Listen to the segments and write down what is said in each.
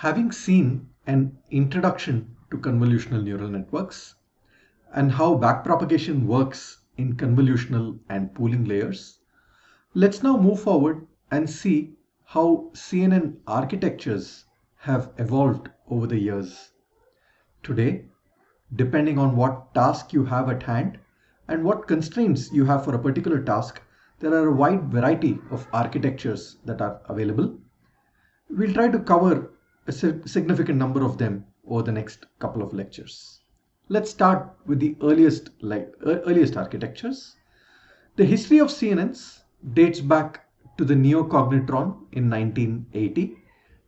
Having seen an introduction to convolutional neural networks and how backpropagation works in convolutional and pooling layers, let's now move forward and see how CNN architectures have evolved over the years. Today, depending on what task you have at hand and what constraints you have for a particular task, there are a wide variety of architectures that are available. We'll try to cover a significant number of them over the next couple of lectures. Let's start with the earliest architectures. The history of CNNs dates back to the neocognitron in 1980,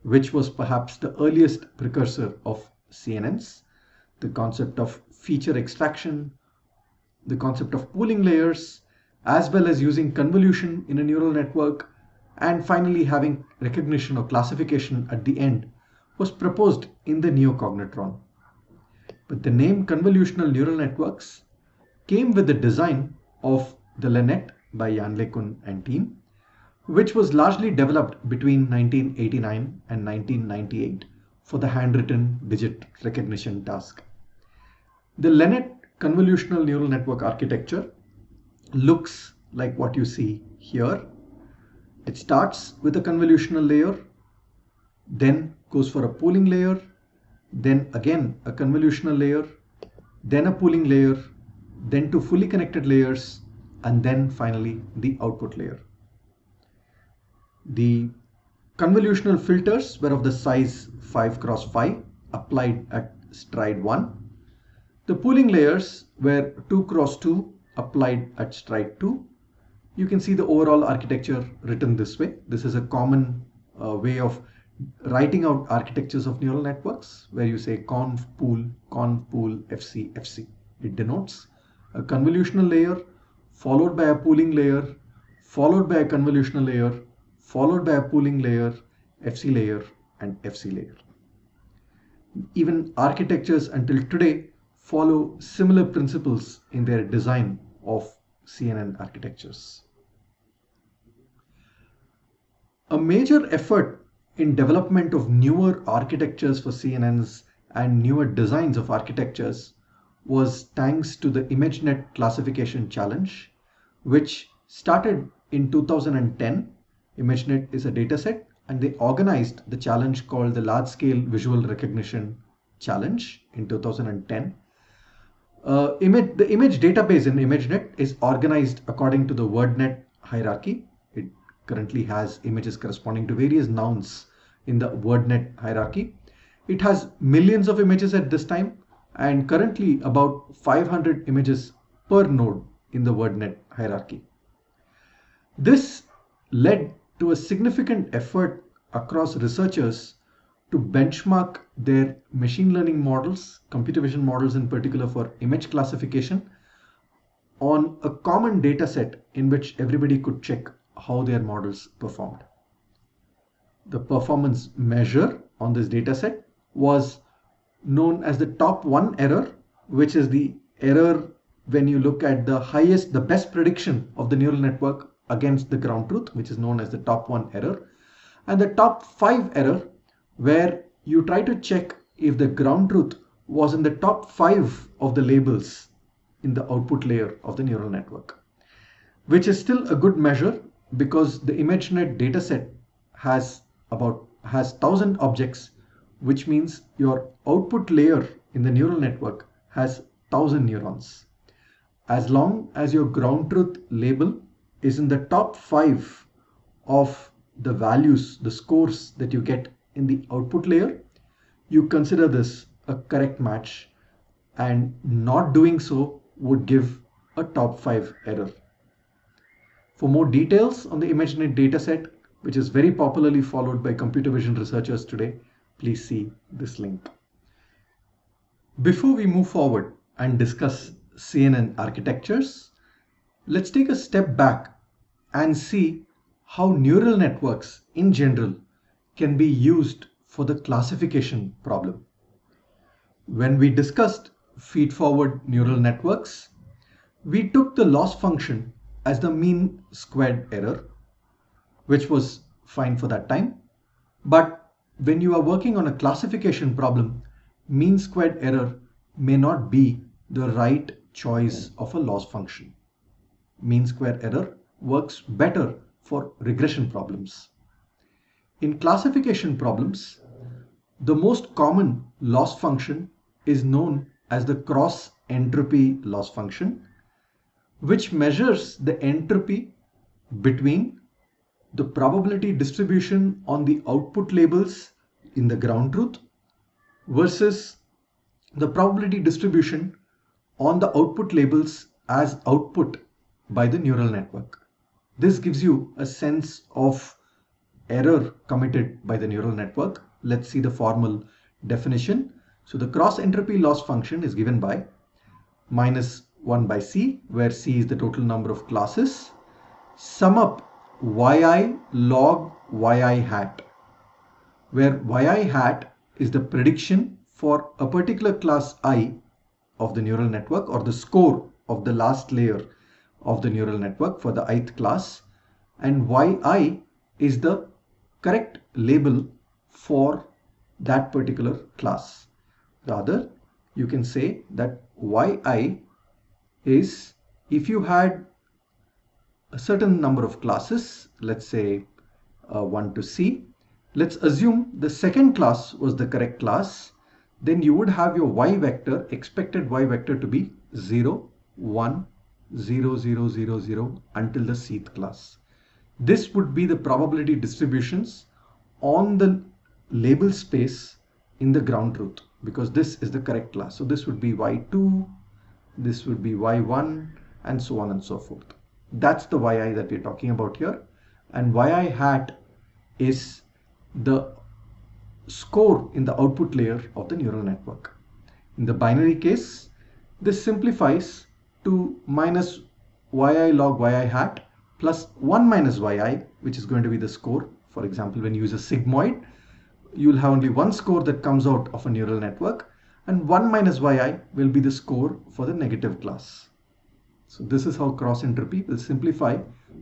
which was perhaps the earliest precursor of CNNs. The concept of feature extraction, the concept of pooling layers, as well as using convolution in a neural network, and finally having recognition or classification at the end was proposed in the neocognitron. But the name convolutional neural networks came with the design of the LeNet by Jan LeCun and team, which was largely developed between 1989 and 1998 for the handwritten digit recognition task. The LeNet convolutional neural network architecture looks like what you see here. It starts with a convolutional layer, then goes for a pooling layer, then again a convolutional layer, then a pooling layer, then two fully connected layers, and then finally the output layer. The convolutional filters were of the size 5 cross 5 applied at stride 1. The pooling layers were 2 cross 2 applied at stride 2. You can see the overall architecture written this way. This is a common way of writing out architectures of neural networks, where you say conv pool, fc, fc. It denotes a convolutional layer followed by a pooling layer, followed by a convolutional layer, followed by a pooling layer, fc layer, and fc layer. Even architectures until today follow similar principles in their design of CNN architectures. A major effort in development of newer architectures for CNNs and newer designs of architectures was thanks to the ImageNet classification challenge, which started in 2010. ImageNet is a dataset, and they organized the challenge called the Large Scale Visual Recognition Challenge in 2010. The image database in ImageNet is organized according to the WordNet hierarchy. It currently has images corresponding to various nouns in the WordNet hierarchy. It has millions of images at this time, and currently about 500 images per node in the WordNet hierarchy. This led to a significant effort across researchers to benchmark their machine learning models, computer vision models in particular for image classification, on a common data set in which everybody could check how their models performed. The performance measure on this data set was known as the top 1 error, which is the error when you look at the best prediction of the neural network against the ground truth, which is known as the top 1 error, and the top 5 error, where you try to check if the ground truth was in the top 5 of the labels in the output layer of the neural network, which is still a good measure because the ImageNet dataset has 1000 objects, which means your output layer in the neural network has 1000 neurons. As long as your ground truth label is in the top 5 of the values, the scores that you get in the output layer, you consider this a correct match, and not doing so would give a top 5 error. For more details on the ImageNet dataset, which is very popularly followed by computer vision researchers today, please see this link. Before we move forward and discuss CNN architectures, let's take a step back and see how neural networks in general can be used for the classification problem. When we discussed feed-forward neural networks, we took the loss function as the mean squared error, which was fine for that time. But when you are working on a classification problem, mean squared error may not be the right choice of a loss function. Mean square error works better for regression problems. In classification problems, the most common loss function is known as the cross entropy loss function, which measures the entropy between the probability distribution on the output labels in the ground truth versus the probability distribution on the output labels as output by the neural network. This gives you a sense of error committed by the neural network. Let's see the formal definition. So the cross entropy loss function is given by minus 1 by C, where C is the total number of classes, sum up yi log yi hat, where yi hat is the prediction for a particular class I of the neural network, or the score of the last layer of the neural network for the ith class, and yi is the correct label for that particular class. Rather, you can say that yi is, if you had a certain number of classes, let's say 1 to C, let's assume the second class was the correct class, then you would have your y vector, expected y vector, to be 0, 1, 0, 0, 0, 0 until the cth class. This would be the probability distributions on the label space in the ground truth, because this is the correct class. So this would be y2, this would be y1, and so on and so forth. That's the yi that we're talking about here. And yi hat is the score in the output layer of the neural network. In the binary case, this simplifies to minus yi log yi hat plus 1 minus yi, which is going to be the score. For example, when you use a sigmoid, you'll have only one score that comes out of a neural network, and 1 minus yi will be the score for the negative class. So this is how cross entropy will simplify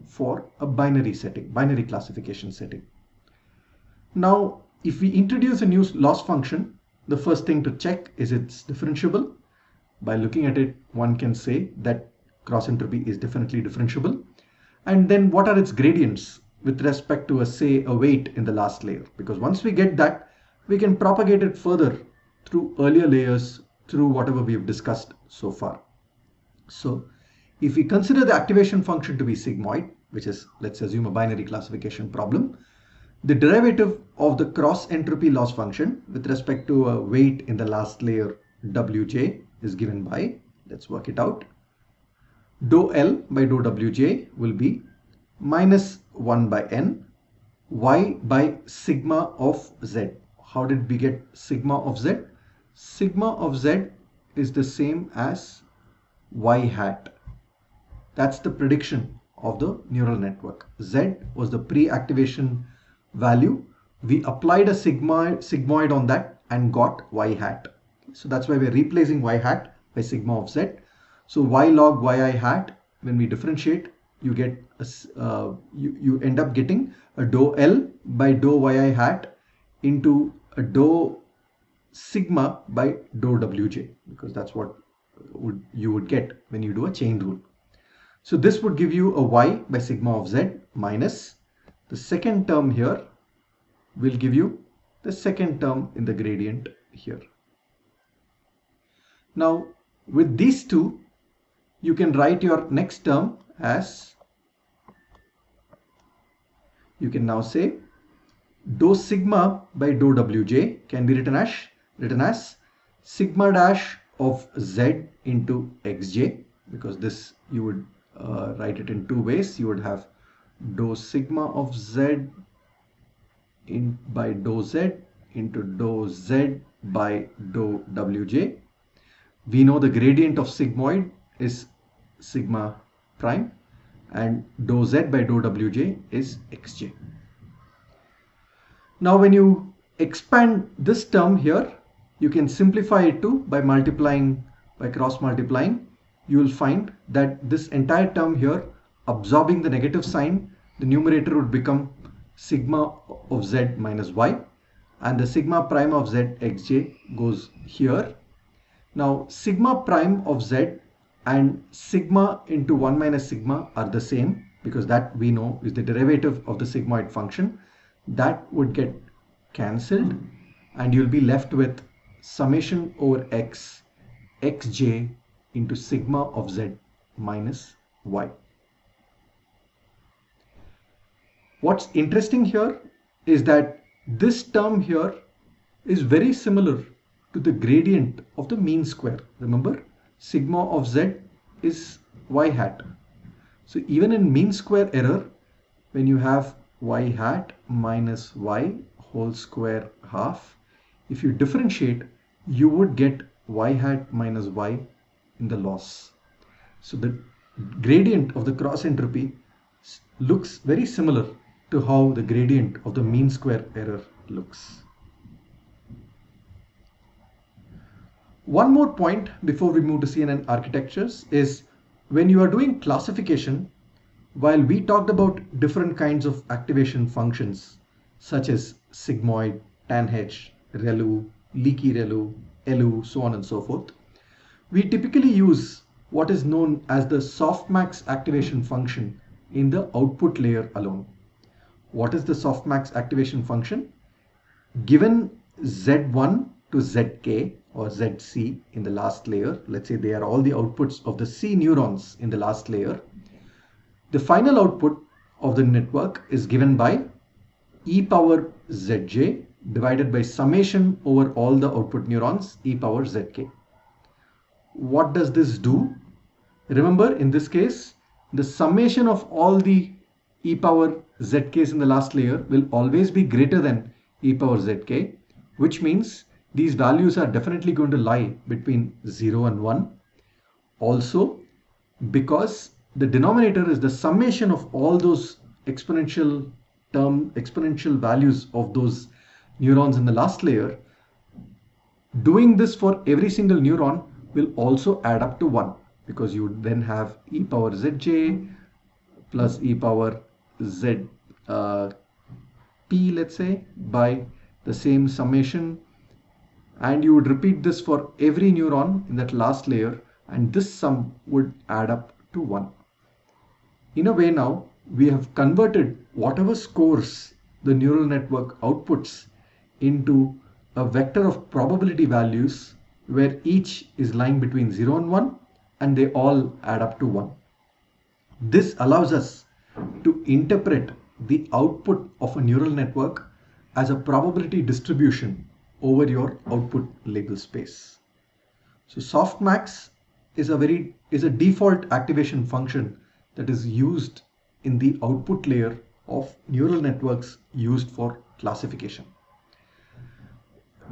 for a binary setting, binary classification setting. Now, if we introduce a new loss function, the first thing to check is it's differentiable. By looking at it, one can say that cross entropy is definitely differentiable. And then what are its gradients with respect to a weight in the last layer? Because once we get that, we can propagate it further through earlier layers, through whatever we have discussed so far. So if we consider the activation function to be sigmoid, which is, let's assume, a binary classification problem, the derivative of the cross entropy loss function with respect to a weight in the last layer wj is given by, let's work it out, dou L by dou wj will be minus 1 by n y by sigma of z. How did we get sigma of z? Sigma of z is the same as y hat. That's the prediction of the neural network. Z was the pre-activation value. We applied a sigmoid on that and got y hat. So that's why we're replacing y hat by sigma of z. So y log yi hat, when we differentiate, you get you end up getting a dou L by dou yi hat into a dou sigma by dou wj, because that's what you would get when you do a chain rule. So this would give you a y by sigma of z minus the second term here will give you the second term in the gradient here. Now with these two, you can write your next term as, you can now say dou sigma by dou wj can be written as sigma dash of z into xj, because this you would write it in two ways. You would have dou sigma of z by dou z into dou z by dou wj. We know the gradient of sigmoid is sigma prime, and dou z by dou wj is xj. Now when you expand this term here, you can simplify it too by multiplying, by cross multiplying. You will find that this entire term here, absorbing the negative sign, the numerator would become sigma of z minus y, and the sigma prime of z xj goes here. Now sigma prime of z and sigma into 1 minus sigma are the same, because that we know is the derivative of the sigmoid function. That would get cancelled and you'll be left with summation over x xj into sigma of z minus y. What's interesting here is that this term here is very similar to the gradient of the mean square. Remember, sigma of z is y hat. So even in mean square error, when you have y hat minus y whole square half, if you differentiate, you would get y hat minus y in the loss. So the gradient of the cross entropy looks very similar to how the gradient of the mean square error looks. One more point before we move to CNN architectures is when you are doing classification, while we talked about different kinds of activation functions such as sigmoid, tanh, ReLU, leaky ReLU, LU, so on and so forth, we typically use what is known as the softmax activation function in the output layer alone. What is the softmax activation function? Given Z1 to Zk or Zc in the last layer, let's say they are all the outputs of the C neurons in the last layer, the final output of the network is given by e power Zj divided by summation over all the output neurons e power Zk. What does this do? Remember, in this case, the summation of all the e power Zk's in the last layer will always be greater than e power Zk, which means these values are definitely going to lie between 0 and 1. Also, because the denominator is the summation of all those exponential values of those neurons in the last layer, doing this for every single neuron will also add up to 1, because you would then have e power Zj plus e power Z p, let's say, by the same summation, and you would repeat this for every neuron in that last layer, and this sum would add up to 1. In a way, now we have converted whatever scores the neural network outputs into a vector of probability values where each is lying between 0 and 1 and they all add up to 1. This allows us to interpret the output of a neural network as a probability distribution over your output label space. So softmax is a default activation function that is used in the output layer of neural networks used for classification.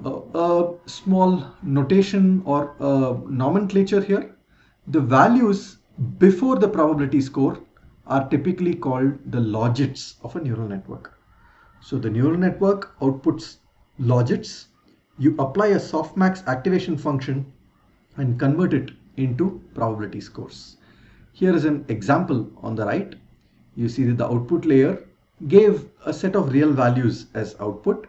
A small notation or nomenclature here. The values before the probability score are typically called the logits of a neural network. So the neural network outputs logits. You apply a softmax activation function and convert it into probability scores. Here is an example on the right. You see that the output layer gave a set of real values as output.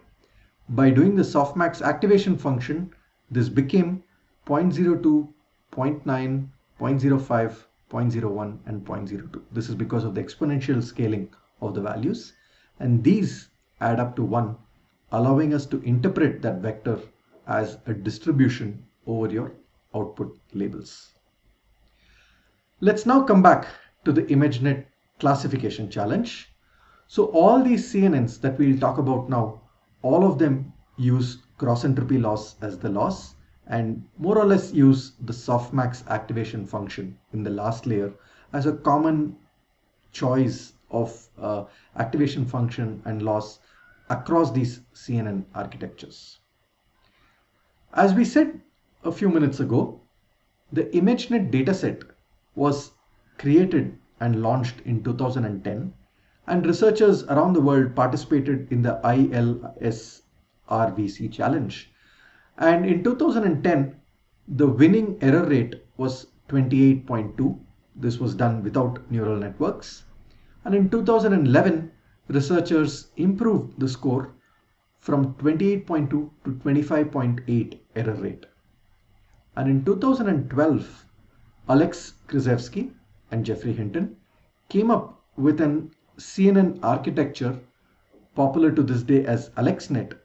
By doing the softmax activation function, this became 0.02, 0.9, 0.05, 0.01 and 0.02. This is because of the exponential scaling of the values, and these add up to 1, allowing us to interpret that vector as a distribution over your output labels. Let's now come back to the ImageNet classification challenge. So all these CNNs that we'll talk about now, all of them use cross entropy loss as the loss and more or less use the softmax activation function in the last layer as a common choice of activation function and loss across these CNN architectures. As we said a few minutes ago, the ImageNet dataset was created and launched in 2010, and researchers around the world participated in the ILSRVC challenge. And in 2010, the winning error rate was 28.2. This was done without neural networks. And in 2011, researchers improved the score from 28.2 to 25.8 error rate. And in 2012, Alex Krzyzewski and Jeffrey Hinton came up with an CNN architecture popular to this day as AlexNet,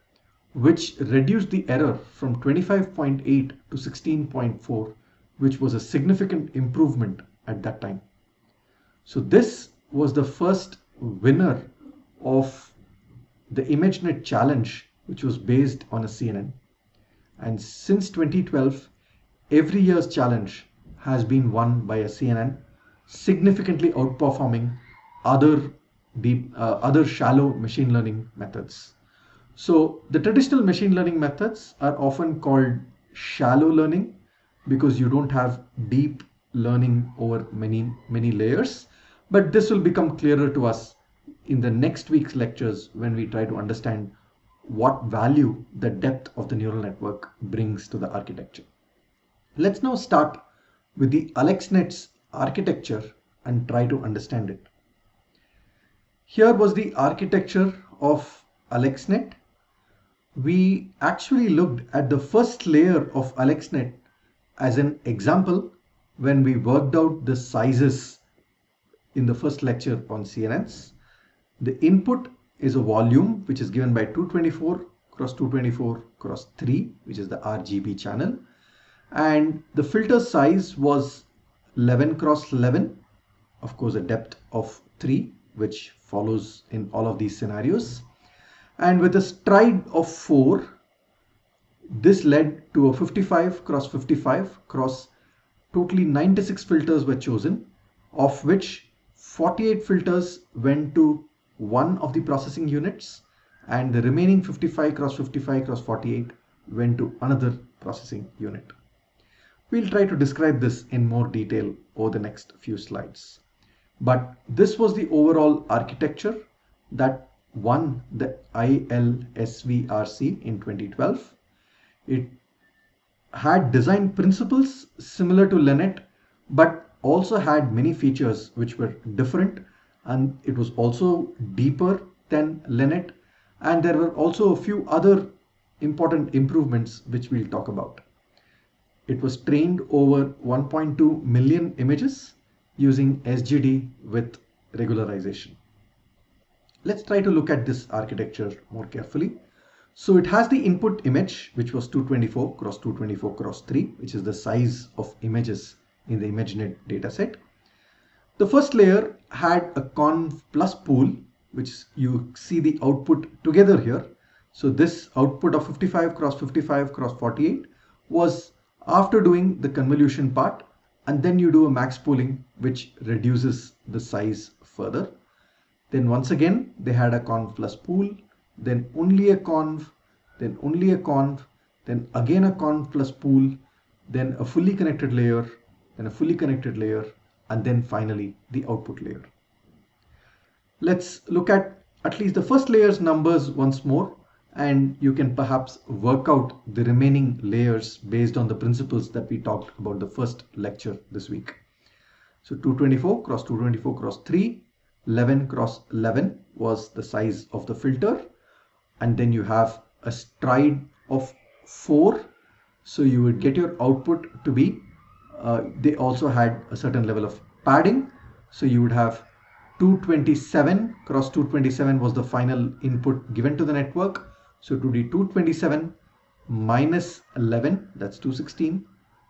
which reduced the error from 25.8 to 16.4, which was a significant improvement at that time. So this was the first winner of the ImageNet challenge, which was based on a CNN. And since 2012, every year's challenge has been won by a CNN, significantly outperforming other shallow machine learning methods. So the traditional machine learning methods are often called shallow learning because you don't have deep learning over many layers. But this will become clearer to us in the next week's lectures when we try to understand what value the depth of the neural network brings to the architecture. Let's now start with the AlexNet's architecture and try to understand it. Here was the architecture of AlexNet. We actually looked at the first layer of AlexNet as an example when we worked out the sizes in the first lecture on CNNs. The input is a volume which is given by 224 cross 224 cross 3, which is the RGB channel. And the filter size was 11 cross 11, of course a depth of 3, which follows in all of these scenarios. And with a stride of 4, this led to a 55 cross 55 cross totally 96 filters were chosen, of which 48 filters went to one of the processing units and the remaining 55 cross 55 cross 48 went to another processing unit. We'll try to describe this in more detail over the next few slides. But this was the overall architecture that won the ILSVRC in 2012. It had design principles similar to LeNet, but also had many features which were different, and it was also deeper than LeNet, and there were also a few other important improvements which we'll talk about. It was trained over 1.2 million images using SGD with regularization. Let's try to look at this architecture more carefully. So it has the input image, which was 224 cross 224 cross 3, which is the size of images in the ImageNet dataset. The first layer had a conv plus pool, which you see the output together here. So this output of 55 cross 55 cross 48 was after doing the convolution part, and then you do a max pooling, which reduces the size further. Then once again, they had a conv plus pool, then only a conv, then only a conv, then again a conv plus pool, then a fully connected layer, then a fully connected layer, and then finally the output layer. Let's look at least the first layer's numbers once more, and you can perhaps work out the remaining layers based on the principles that we talked about the first lecture this week. So 224 cross 224 cross 3, 11 cross 11 was the size of the filter, and then you have a stride of 4, so you would get your output to be they also had a certain level of padding, so you would have 227 cross 227 was the final input given to the network. So to be 227 minus 11, that's 216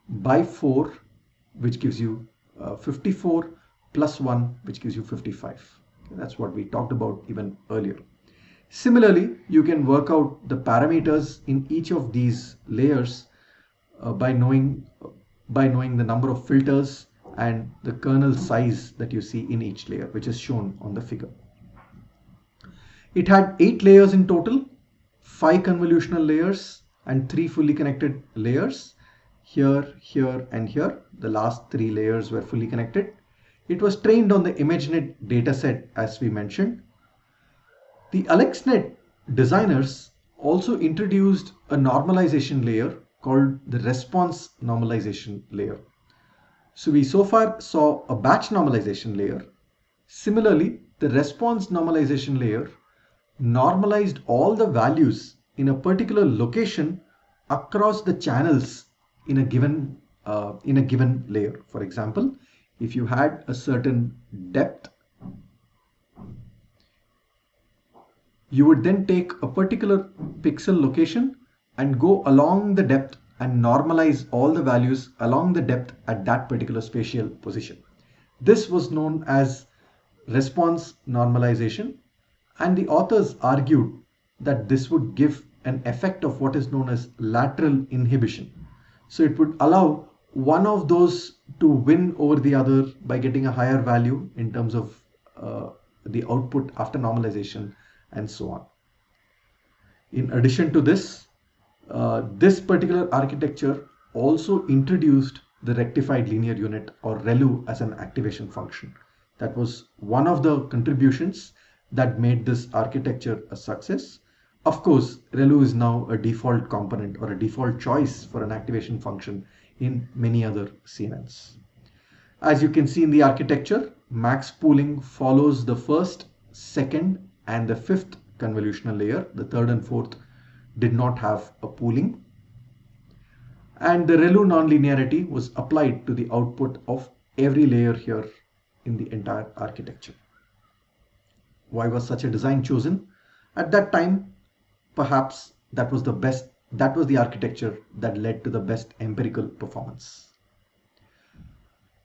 by 4, which gives you 54 plus 1, which gives you 55. That's what we talked about even earlier. Similarly, you can work out the parameters in each of these layers by knowing the number of filters and the kernel size that you see in each layer, which is shown on the figure. It had 8 layers in total, 5 convolutional layers and 3 fully connected layers. Here, here, and here. The last 3 layers were fully connected. It was trained on the ImageNet dataset, as we mentioned. The AlexNet designers also introduced a normalization layer called the response normalization layer. So we so far saw a batch normalization layer. Similarly, the response normalization layer normalized all the values in a particular location across the channels in a given layer. For example, if you had a certain depth, you would then take a particular pixel location and go along the depth and normalize all the values along the depth at that particular spatial position. This was known as response normalization, and the authors argued that this would give an effect of what is known as lateral inhibition. So it would allow one of those to win over the other by getting a higher value in terms of the output after normalization and so on. In addition to this, this particular architecture also introduced the rectified linear unit, or ReLU, as an activation function. That was one of the contributions that made this architecture a success. Of course, ReLU is now a default component or a default choice for an activation function in many other CNNs. As you can see in the architecture, max pooling follows the first, second, and the fifth convolutional layer. The third and fourth did not have a pooling. And the ReLU nonlinearity was applied to the output of every layer here in the entire architecture. Why was such a design chosen? At that time, perhaps that was the architecture that led to the best empirical performance.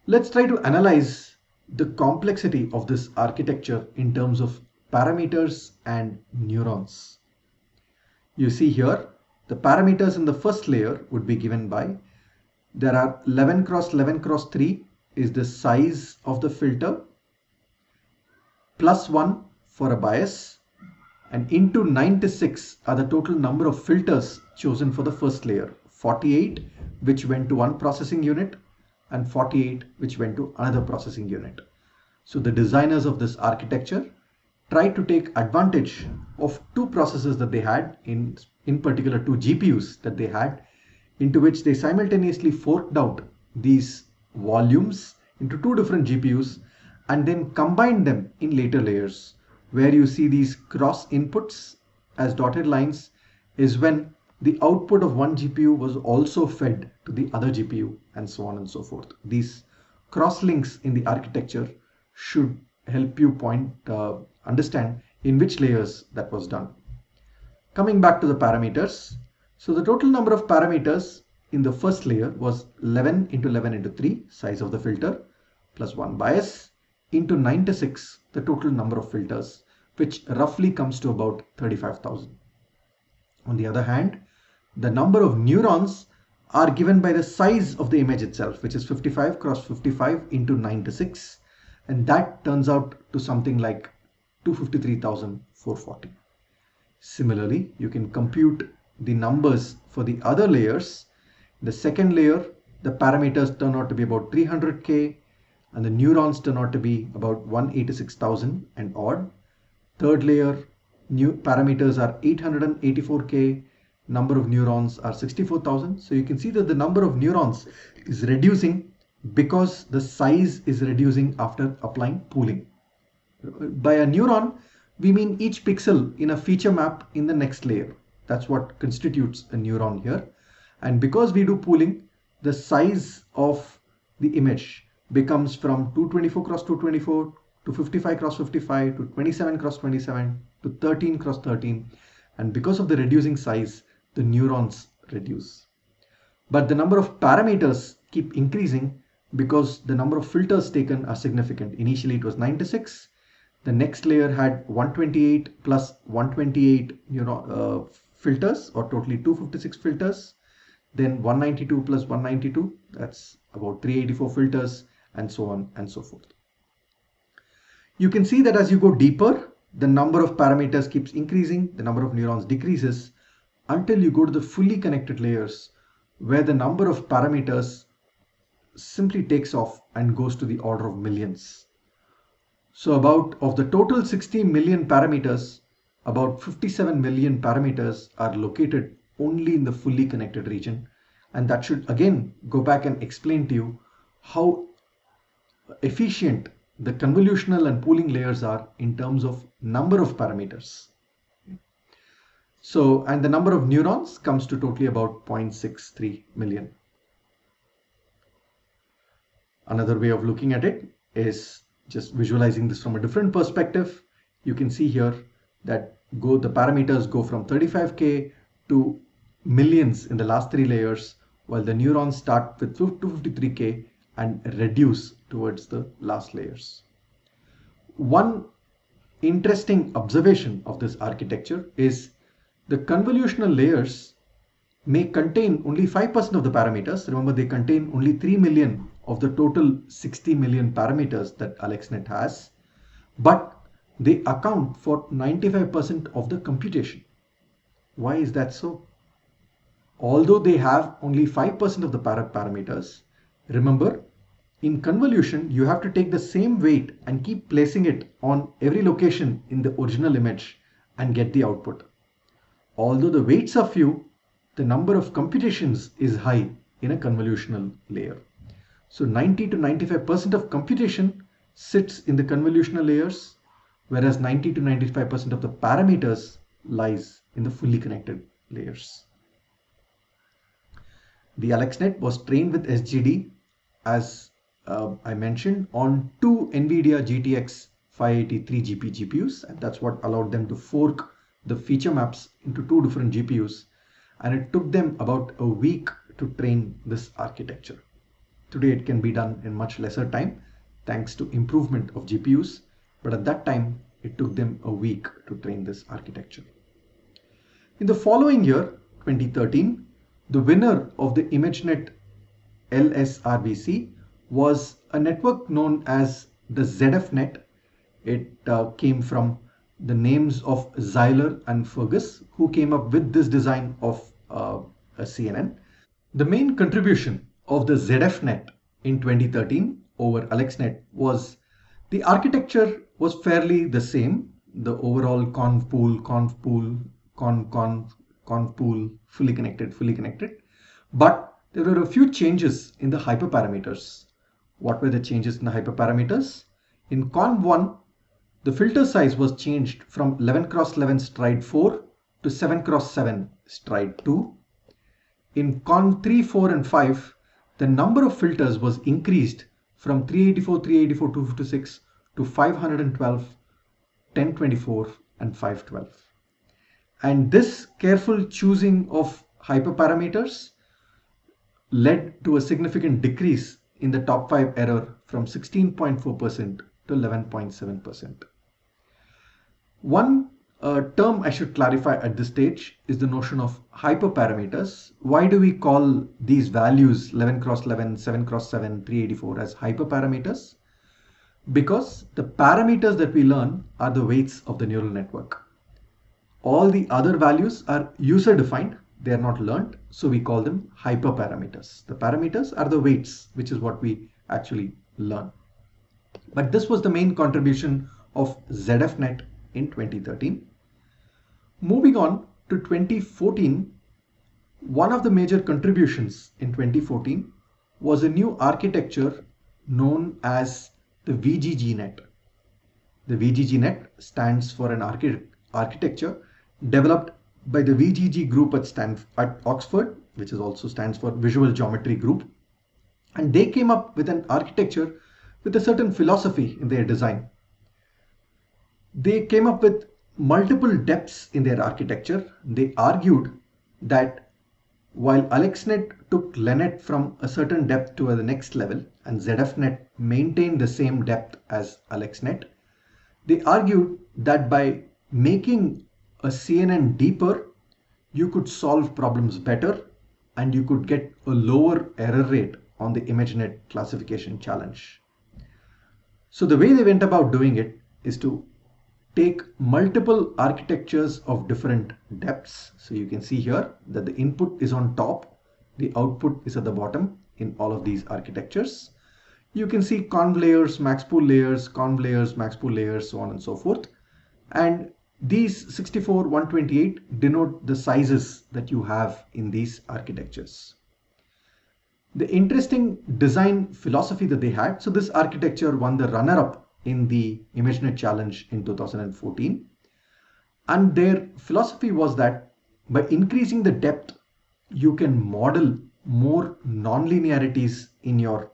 Let's try to analyze the complexity of this architecture in terms of parameters and neurons. You see here, the parameters in the first layer would be given by, there are 11 cross 11 cross 3 is the size of the filter, plus 1 for a bias, and into 96 are the total number of filters chosen for the first layer, 48 which went to one processing unit and 48 which went to another processing unit. So the designers of this architecture tried to take advantage of two processors that they had, in particular two GPUs that they had, into which they simultaneously forked out these volumes into two different GPUs and then combined them in later layers. Where you see these cross inputs as dotted lines is when the output of one GPU was also fed to the other GPU, and so on and so forth. These cross links in the architecture should help you understand in which layers that was done. Coming back to the parameters. So the total number of parameters in the first layer was 11 into 11 into 3, size of the filter, plus 1 bias, into 96, the total number of filters, which roughly comes to about 35,000. On the other hand, the number of neurons are given by the size of the image itself, which is 55 cross 55 into 96, and that turns out to something like 253,440. Similarly, you can compute the numbers for the other layers. The second layer, the parameters turn out to be about 300k, and the neurons turn out to be about 186,000 and odd. Third layer, new parameters are 884k, number of neurons are 64,000. So you can see that the number of neurons is reducing because the size is reducing after applying pooling. By a neuron, we mean each pixel in a feature map in the next layer. That's what constitutes a neuron here. And because we do pooling, the size of the image becomes from 224 cross 224 to 55 cross 55 to 27 cross 27 to 13 cross 13. And because of the reducing size, the neurons reduce. But the number of parameters keep increasing because the number of filters taken are significant. Initially it was 96. The next layer had 128 plus 128 filters, or totally 256 filters. Then 192 plus 192, that's about 384 filters, and so on and so forth. You can see that as you go deeper, the number of parameters keeps increasing, the number of neurons decreases, until you go to the fully connected layers, where the number of parameters simply takes off and goes to the order of millions. So of the total 60 million parameters, about 57 million parameters are located only in the fully connected region. And that should again go back and explain to you how efficient the convolutional and pooling layers are in terms of number of parameters. So, and the number of neurons comes to totally about 0.63 million. Another way of looking at it is just visualizing this from a different perspective. You can see here that the parameters go from 35K to millions in the last 3 layers, while the neurons start with 253K and reduce towards the last layers. One interesting observation of this architecture is the convolutional layers may contain only 5% of the parameters. Remember, they contain only 3 million of the total 60 million parameters that AlexNet has, but they account for 95% of the computation. Why is that so? Although they have only 5% of the parameters, remember, in convolution, you have to take the same weight and keep placing it on every location in the original image and get the output. Although the weights are few, the number of computations is high in a convolutional layer. So 90 to 95% of computation sits in the convolutional layers, whereas 90 to 95% of the parameters lies in the fully connected layers. The AlexNet was trained with SGD, as I mentioned, on 2 NVIDIA GTX 580 3GP GPUs, and that's what allowed them to fork the feature maps into 2 different GPUs, and it took them about a week to train this architecture. Today it can be done in much lesser time thanks to improvement of GPUs, but at that time it took them a week to train this architecture. In the following year, 2013, the winner of the ImageNet LSRBC was a network known as the ZFNet. It came from the names of Zeiler and Fergus, who came up with this design of a CNN. The main contribution of the ZFNet in 2013 over AlexNet was the architecture was fairly the same. The overall conv pool, fully connected. But there were a few changes in the hyperparameters. What were the changes in the hyperparameters? In conv1, the filter size was changed from 11x11 stride 4 to 7x7 stride 2. In con 3, 4 and 5, the number of filters was increased from 384, 384, 256 to 512, 1024 and 512. And this careful choosing of hyperparameters led to a significant decrease in the top 5 error from 16.4% to 11.7%. One term I should clarify at this stage is the notion of hyperparameters. Why do we call these values 11x11, 7x7, 384 as hyperparameters? Because the parameters that we learn are the weights of the neural network. All the other values are user defined, they are not learned, so we call them hyperparameters. The parameters are the weights, which is what we actually learn. But this was the main contribution of ZFNet in 2013. Moving on to 2014, one of the major contributions in 2014 was a new architecture known as the VGGNet. The VGGNet stands for an architecture developed by the VGG group at Oxford, which also stands for Visual Geometry Group. And they came up with an architecture with a certain philosophy in their design. They came up with multiple depths in their architecture. They argued that while AlexNet took LeNet from a certain depth to the next level and ZFNet maintained the same depth as AlexNet, they argued that by making a CNN deeper, you could solve problems better and you could get a lower error rate on the ImageNet classification challenge. So the way they went about doing it is to take multiple architectures of different depths. So you can see here that the input is on top, the output is at the bottom in all of these architectures. You can see conv layers, max pool layers, conv layers, max pool layers, so on and so forth. And these 64, 128 denote the sizes that you have in these architectures. The interesting design philosophy that they had, so this architecture won the runner-up in the ImageNet challenge in 2014. And their philosophy was that By increasing the depth, you can model more nonlinearities in your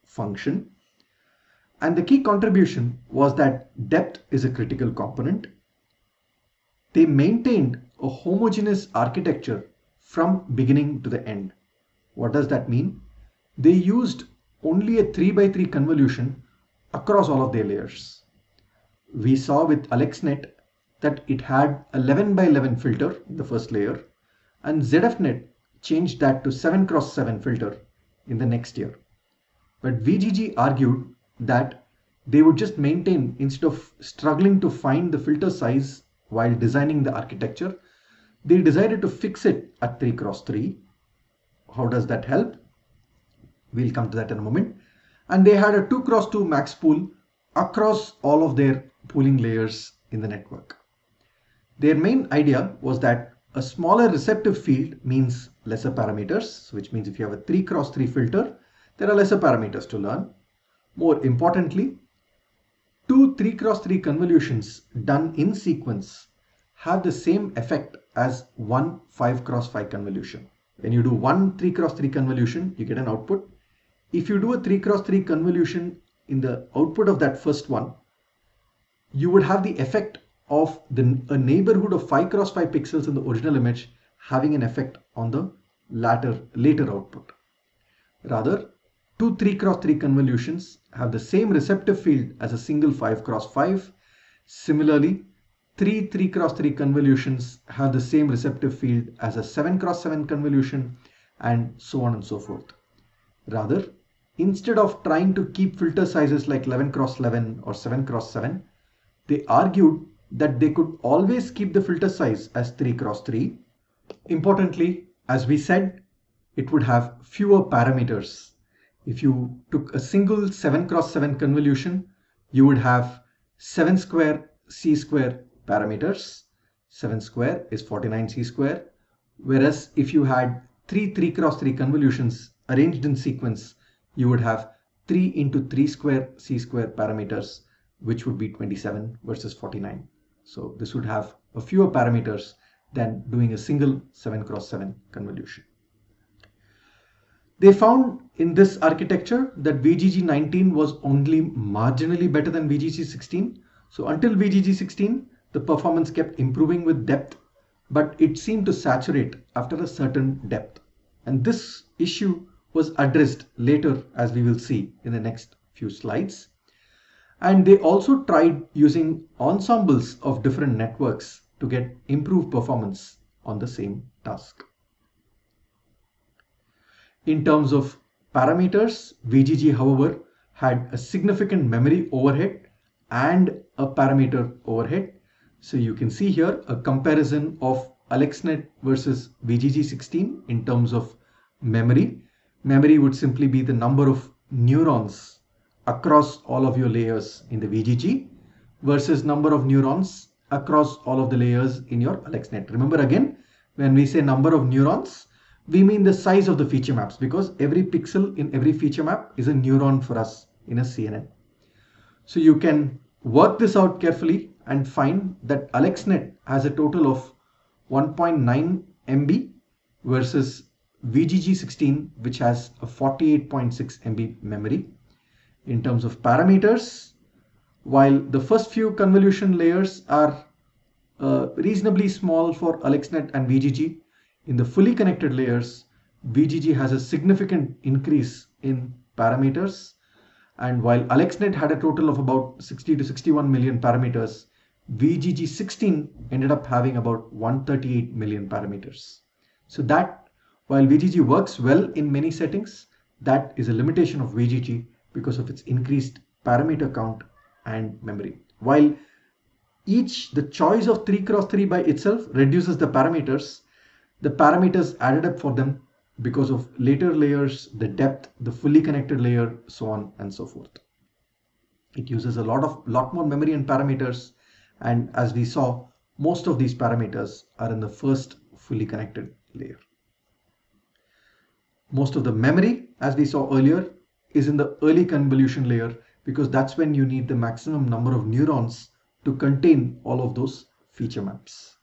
function. And the key contribution was that depth is a critical component. They maintained a homogeneous architecture from beginning to the end. What does that mean? They used only a 3x3 convolution across all of their layers. We saw with AlexNet that it had 11x11 filter in the first layer, and ZFNet changed that to 7x7 filter in the next year. But VGG argued that they would just maintain, instead of struggling to find the filter size while designing the architecture, they decided to fix it at 3x3. How does that help? We'll come to that in a moment. And they had a 2x2 max pool across all of their pooling layers in the network. Their main idea was that a smaller receptive field means lesser parameters, which means if you have a 3x3 filter, there are lesser parameters to learn. More importantly, two 3x3 convolutions done in sequence have the same effect as one 5x5 convolution. When you do one 3x3 convolution, you get an output. If you do a 3x3 convolution in the output of that first one, you would have the effect of a neighborhood of 5x5 pixels in the original image having an effect on the later output. Rather, two 3x3 convolutions have the same receptive field as a single 5x5. Similarly, three 3x3 convolutions have the same receptive field as a 7x7 convolution, and so on and so forth. Rather, instead of trying to keep filter sizes like 11x11 or 7x7, they argued that they could always keep the filter size as 3x3. Importantly, as we said, it would have fewer parameters. If you took a single 7x7 convolution, you would have 7 square c square parameters. 7 square is 49 c square. Whereas if you had three 3x3 convolutions arranged in sequence, you would have 3 into 3 square c square parameters, which would be 27 versus 49. So this would have a fewer parameters than doing a single 7x7 convolution. They found in this architecture that VGG19 was only marginally better than VGG16. So until VGG16, the performance kept improving with depth, but it seemed to saturate after a certain depth. And this issue was addressed later, as we will see in the next few slides. And they also tried using ensembles of different networks to get improved performance on the same task. In terms of parameters, VGG, however, had a significant memory overhead and a parameter overhead. So you can see here a comparison of AlexNet versus VGG16 in terms of memory. Memory would simply be the number of neurons across all of your layers in the VGG versus number of neurons across all of the layers in your AlexNet. Remember again, when we say number of neurons, we mean the size of the feature maps, because every pixel in every feature map is a neuron for us in a CNN. So you can work this out carefully and find that AlexNet has a total of 1.9 MB versus VGG16, which has a 48.6 MB memory. In terms of parameters, while the first few convolution layers are reasonably small for AlexNet and VGG, in the fully connected layers, VGG has a significant increase in parameters. And while AlexNet had a total of about 60 to 61 million parameters, VGG16 ended up having about 138 million parameters. So that, while VGG works well in many settings, that is a limitation of VGG because of its increased parameter count and memory. While the choice of 3x3 by itself reduces the parameters added up for them because of later layers, the depth, the fully connected layer, so on and so forth. It uses a lot more memory and parameters, and as we saw, most of these parameters are in the first fully connected layer. Most of the memory, as we saw earlier, is in the early convolution layer, because that's when you need the maximum number of neurons to contain all of those feature maps.